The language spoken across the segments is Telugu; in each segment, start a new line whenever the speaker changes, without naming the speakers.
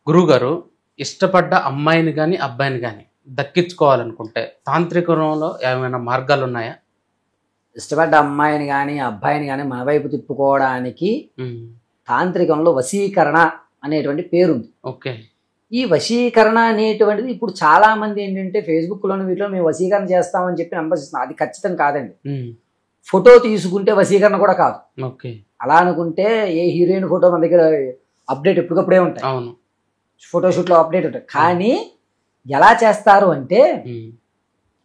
గురువుగారు ఇష్టపడ్డ అమ్మాయిని గాని, అబ్బాయిని గాని దక్కించుకోవాలనుకుంటే తాంత్రికంలో ఏమైనా మార్గాలున్నాయా?
ఇష్టపడ్డ అమ్మాయిని కానీ అబ్బాయిని కానీ మన వైపు తిప్పుకోవడానికి
హ్మ్.
తాంత్రికంలో వశీకరణ అనేటువంటి పేరుంది.
ఓకే.
ఈ వశీకరణ అనేటువంటిది ఇప్పుడు చాలా మంది ఏంటంటే ఫేస్బుక్లోని వీటిలో మేము వశీకరణ చేస్తామని చెప్పి నమ్మసిస్తున్నాం. అది ఖచ్చితం కాదండి.
హ్మ్.
ఫోటో తీసుకుంటే వశీకరణ కూడా కాదు.
ఓకే.
అలా అనుకుంటే ఏ హీరోయిన్ ఫోటో మన దగ్గర అప్డేట్ ఎప్పటికప్పుడే ఉంటాయి,
అవును.
ఫోటోషూట్లో అప్డేట్ ఉంటాయి. కానీ ఎలా చేస్తారు అంటే
హ్మ్.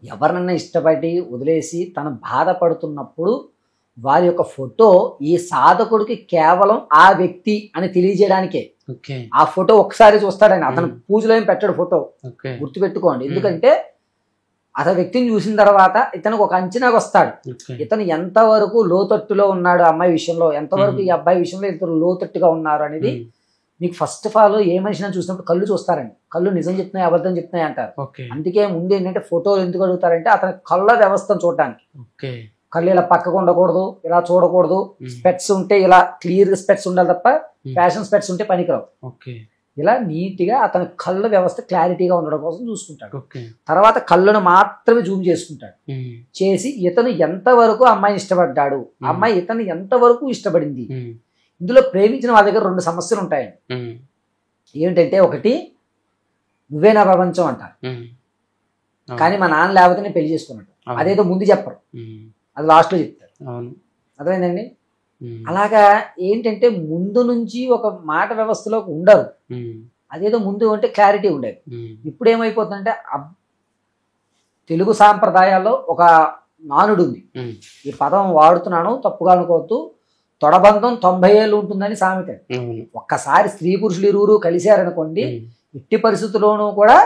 ఎవరినన్నా ఇష్టపడి వదిలేసి తను బాధపడుతున్నప్పుడు వారి యొక్క ఫోటో ఈ సాధకుడికి కేవలం ఆ వ్యక్తి అని తెలియజేయడానికే.
ఓకే.
ఆ ఫోటో ఒకసారి చూస్తాడని అతను పూజలో ఏం పెట్టాడు ఫోటో,
ఓకే.
గుర్తుపెట్టుకోండి. ఎందుకంటే అతను వ్యక్తిని చూసిన తర్వాత ఇతనికి ఒక అంచనాకు వస్తాడు.
ఓకే.
ఇతను ఎంతవరకు లోతట్టులో ఉన్నాడు అమ్మాయి విషయంలో, ఎంతవరకు ఈ అబ్బాయి విషయంలో ఇతను లోతట్టుగా ఉన్నారు అనేది
హ్మ్.
మీకు ఫస్ట్ ఆఫ్ ఆల్ ఏ మనిషిని చూసినప్పుడు కళ్ళు చూస్తారండి. కళ్ళు నిజం చెప్తున్నాయి అబద్ధం చెప్తున్నాయి అంటారు.
ఓకే.
అందుకే ముందు ఏంటంటే ఫోటోలు ఎందుకు అడుగుతారంటే అతని కళ్ళ వ్యవస్థను చూడడానికి.
ఓకే.
కళ్ళు ఇలా పక్కకు ఉండకూడదు, ఇలా చూడకూడదు, స్పెట్స్ ఉంటే ఇలా క్లియర్ స్పెట్స్ ఉండాలి తప్ప ఫ్యాషన్ స్పెట్స్ ఉంటే పనికిరావు.
ఓకే.
ఇలా నీట్గా అతని కళ్ళ వ్యవస్థ క్లారిటీగా ఉండడం కోసం చూసుకుంటాడు.
ఓకే.
తర్వాత కళ్ళను మాత్రమే జూమ్ చేసుకుంటాడు.
హ్మ్.
చేసి ఇతను ఎంతవరకు అమ్మాయిని ఇష్టపడ్డాడు, అమ్మాయి ఇతను ఎంతవరకు ఇష్టపడింది.
హ్మ్.
ఇందులో ప్రేమించిన వాళ్ళ దగ్గర 2 సమస్యలు ఉంటాయండి.
హ్మ్.
ఏంటంటే ఒకటి నువ్వే నా ప్రపంచం అంటారు,
హ్మ్.
కానీ మా నాన్న లేకపోతే నేను పెళ్లి చేసుకున్నాడు. అదేదో ముందు చెప్పరు,
హ్మ్.
అది లాస్ట్లో చెప్తారు.
అవును.
అర్థమైందండి.
హ్మ్.
అలాగా ఏంటంటే ముందు నుంచి ఒక మాట వ్యవస్థలో ఉండరు.
హ్మ్.
అదేదో ముందు అంటే క్లారిటీ ఉండేది.
హ్మ్.
ఇప్పుడు ఏమైపోతుందంటే తెలుగు సాంప్రదాయాల్లో ఒక నానుడు ఉంది.
హ్మ్.
ఈ పదం వాడుతున్నాను తప్పుగా అనుకోవద్దు. తొడబంధం 90 ఏళ్ళు ఉంటుందని సామెత.
అవును.
ఒక్కసారి స్త్రీ పురుషులు ఇరువురు కలిశారనుకోండి,
హ్మ్.
ఎట్టి పరిస్థితుల్లోనూ కూడా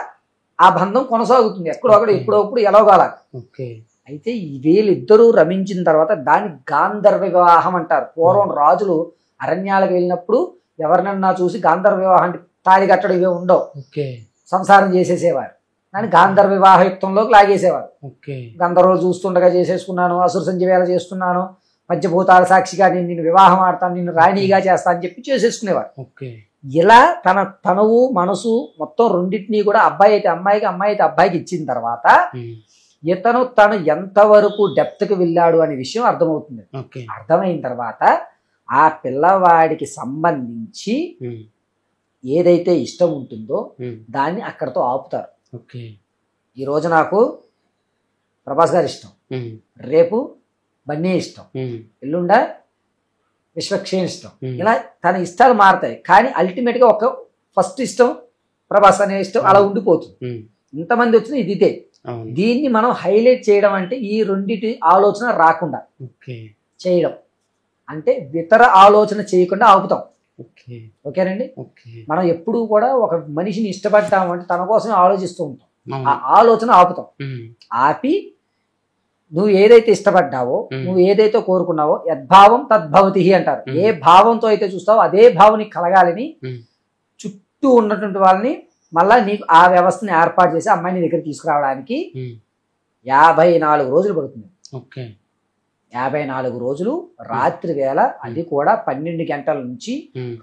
ఆ బంధం కొనసాగుతుంది. ఎక్కడొక్కడ ఎప్పుడప్పుడు ఎలాగోలా.
ఓకే.
అయితే వీళ్ళిద్దరూ రమించిన తర్వాత దాన్ని గాంధర్వ వివాహం అంటారు. పూర్వం రాజులు అరణ్యాలకు వెళ్ళినప్పుడు ఎవరినన్నా చూసి గాంధర్వ వివాహం తాళి కట్టడం ఇవే ఉండవు,
ఓకే.
సంసారం చేసేసేవారు. దాన్ని గాంధర్వ వివాహ యుక్తంలోకి లాగేసేవారు.
ఓకే.
గంధర్వులు చూస్తుండగా చేసేసుకున్నాను, అసుర సంజీవేళ చేస్తున్నాను, పంచభూతాల సాక్షిగా నేను నిన్ను వివాహం ఆడతాను, నిన్ను రాణిగా చేస్తా అని చెప్పి చేసేసుకునేవారు.
ఓకే.
ఇలా తనవు మనసు మొత్తం రెండింటినీ కూడా అబ్బాయి అయితే అమ్మాయికి, అమ్మాయి అయితే అబ్బాయికి ఇచ్చిన తర్వాత తను ఎంతవరకు డెప్త్కి వెళ్ళాడు అనే విషయం అర్థమవుతుంది.
ఓకే.
అర్థమైన తర్వాత ఆ పిల్లవాడికి సంబంధించి ఏదైతే ఇష్టం ఉంటుందో దాన్ని అక్కడతో ఆపుతారు.
ఓకే.
ఈరోజు నాకు ప్రభాస్ గారు ఇష్టం, రేపు బన్నీ ఇష్టం, ఎల్లుండ విశ్వక్షేణ్ ఇష్టం. ఇలా తన ఇష్టాలు మారుతాయి. కానీ అల్టిమేట్గా ఒక ఫస్ట్ ఇష్టం ప్రభాస్ అనే ఇష్టం అలా ఉండిపోతుంది. ఇంతమంది వచ్చినా ఇది ఇదే. దీన్ని మనం హైలైట్ చేయడం అంటే ఈ రెండిటి ఆలోచన రాకుండా చేయడం, అంటే ఇతర ఆలోచన చేయకుండా ఆపుతాం. ఓకేనండి. మనం ఎప్పుడూ కూడా ఒక మనిషిని ఇష్టపడతామంటే తన కోసం ఆలోచిస్తూ ఉంటాం. ఆ ఆలోచన ఆపుతాం. ఆపి నువ్వు ఏదైతే ఇష్టపడ్డావో, నువ్వు ఏదైతే కోరుకున్నావో యద్భావం తద్భవతి అంటారు. ఏ భావంతో అయితే చూస్తావో అదే భావం నీకు కలగాలని చుట్టూ ఉన్నటువంటి వాళ్ళని మళ్ళా నీకు ఆ వ్యవస్థని ఏర్పాటు చేసి అమ్మాయిని దగ్గర తీసుకురావడానికి 54 రోజులు పడుతుంది. 54 రోజులు రాత్రి వేళ, అది కూడా 12 గంటల నుంచి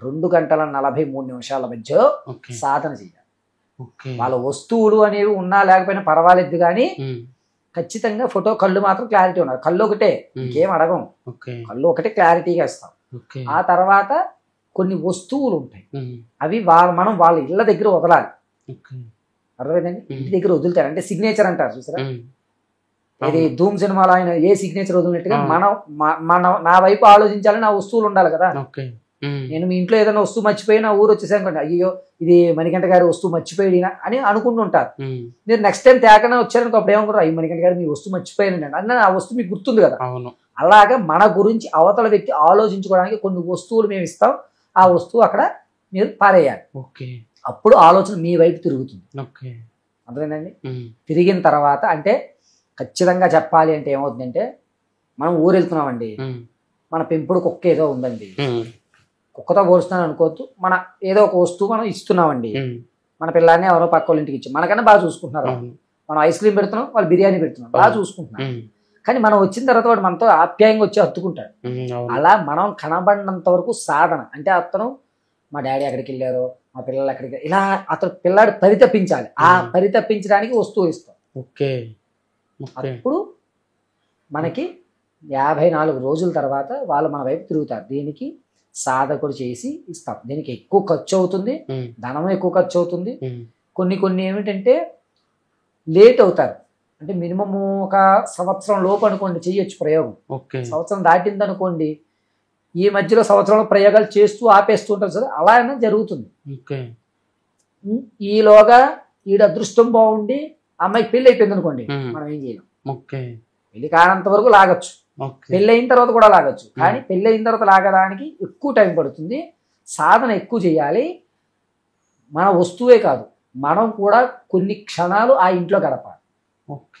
2 గంటల 43 నిమిషాల మధ్య సాధన చేయాలి. వాళ్ళ వస్తువులు అనేవి ఉన్నా లేకపోయినా పర్వాలేదు, కానీ ఖచ్చితంగా ఫోటో కళ్ళు మాత్రం క్లారిటీ ఉన్నారు. కళ్ళు ఒకటే, ఇంకేం అడగం, కళ్ళు ఒకటే క్లారిటీగా ఇస్తాం. ఆ తర్వాత కొన్ని వస్తువులు ఉంటాయి, అవి మనం వాళ్ళ ఇళ్ళ దగ్గర వదలాలి. అర్థమైందండి. ఇంటి దగ్గర వదులుతారు అంటే సిగ్నేచర్ అంటారు చూసారా, ఇది ధూమ్ సినిమాలో ఆయన ఏ సిగ్నేచర్ వదిలినట్టుగా మనం నా వైపు ఆలోచించాలని నా వస్తువులు ఉండాలి కదా. నేను మీ ఇంట్లో ఏదైనా వస్తువు మర్చిపోయి నా ఊరు వచ్చేసానుకోండి, అయ్యో ఇది మణికంఠ గారి వస్తువు మర్చిపోయి అని అనుకుంటుంటారు. మీరు నెక్స్ట్ టైం తేకనే వచ్చారనుకో, అప్పుడు ఏమనుకుంటారు, అయ్యి మణికంఠ గారు మీ వస్తువు మర్చిపోయానండి అన్న ఆ వస్తువు మీకు గుర్తుంది కదా. అలాగా మన గురించి అవతల వ్యక్తి ఆలోచించుకోవడానికి కొన్ని వస్తువులు మేము ఇస్తాం, ఆ వస్తువు అక్కడ మీరు పారేయాలి. అప్పుడు ఆలోచన మీ వైపు తిరుగుతుంది. అర్థమైందండి. తిరిగిన తర్వాత అంటే ఖచ్చితంగా చెప్పాలి అంటే ఏమవుతుందంటే, మనం ఊరు వెళ్తున్నామండి, మన పెంపుడు కుక్క ఏదో ఉందండి, కుక్కతో పోలుస్తున్నాను అనుకోవద్దు, మన ఏదో ఒక వస్తువు మనం ఇస్తున్నామండి, మన పిల్లాన్ని ఎవరో పక్క వాళ్ళ ఇంటికి ఇచ్చాం, మనకన్నా బాగా చూసుకుంటున్నారు. మనం ఐస్ క్రీమ్ పెడుతున్నాం, వాళ్ళు బిర్యానీ పెడుతున్నాం, బాగా చూసుకుంటున్నాం. కానీ మనం వచ్చిన తర్వాత వాడు మనతో ఆప్యాయంగా వచ్చి హత్తుకుంటాడు. అలా మనం కనబడినంత వరకు సాధన అంటే అతను మా డాడీ ఎక్కడికి వెళ్ళారో, మా పిల్లలు ఎక్కడికి, ఇలా అతను పిల్లాడు పరితపించాలి. ఆ పరితపించడానికి వస్తువు ఇస్తాం.
ఓకే.
అప్పుడు మనకి 54 రోజుల తర్వాత వాళ్ళు మన వైపు తిరుగుతారు. దీనికి సాధకుడు చేసి ఇస్తాం. దీనికి ఎక్కువ ఖర్చు అవుతుంది, ధనం ఎక్కువ ఖర్చు అవుతుంది. కొన్ని ఏమిటంటే లేట్ అవుతారు. అంటే మినిమం ఒక సంవత్సరం లోపు అనుకోండి చెయ్యొచ్చు ప్రయోగం. సంవత్సరం దాటింది అనుకోండి, ఈ మధ్యలో సంవత్సరంలో ప్రయోగాలు చేస్తూ ఆపేస్తూ ఉంటారు సార్, అలా అయినా జరుగుతుంది. ఈలోగా ఈడ అదృష్టం బాగుండి అమ్మాయికి పెళ్లి అయిపోయింది అనుకోండి, మనం ఏం చేయలేం. పెళ్లి కానంత వరకు లాగచ్చు, పెళ్ళి అయిన తర్వాత కూడా లాగచ్చు. కానీ పెళ్ళి అయిన తర్వాత లాగడానికి ఎక్కువ టైం పడుతుంది, సాధన ఎక్కువ చేయాలి. మన వస్తువే కాదు, మనం కూడా కొన్ని క్షణాలు ఆ ఇంట్లో గడపాలి.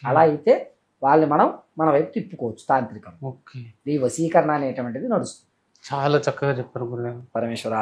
అలా అయితే వాళ్ళని మనం మన వైపు తిప్పుకోవచ్చు తాంత్రికం. ఈ వశీకరణ అనేటువంటిది నడుస్తుంది.
చాలా చక్కగా చెప్పారు గురుగారు.
పరమేశ్వర.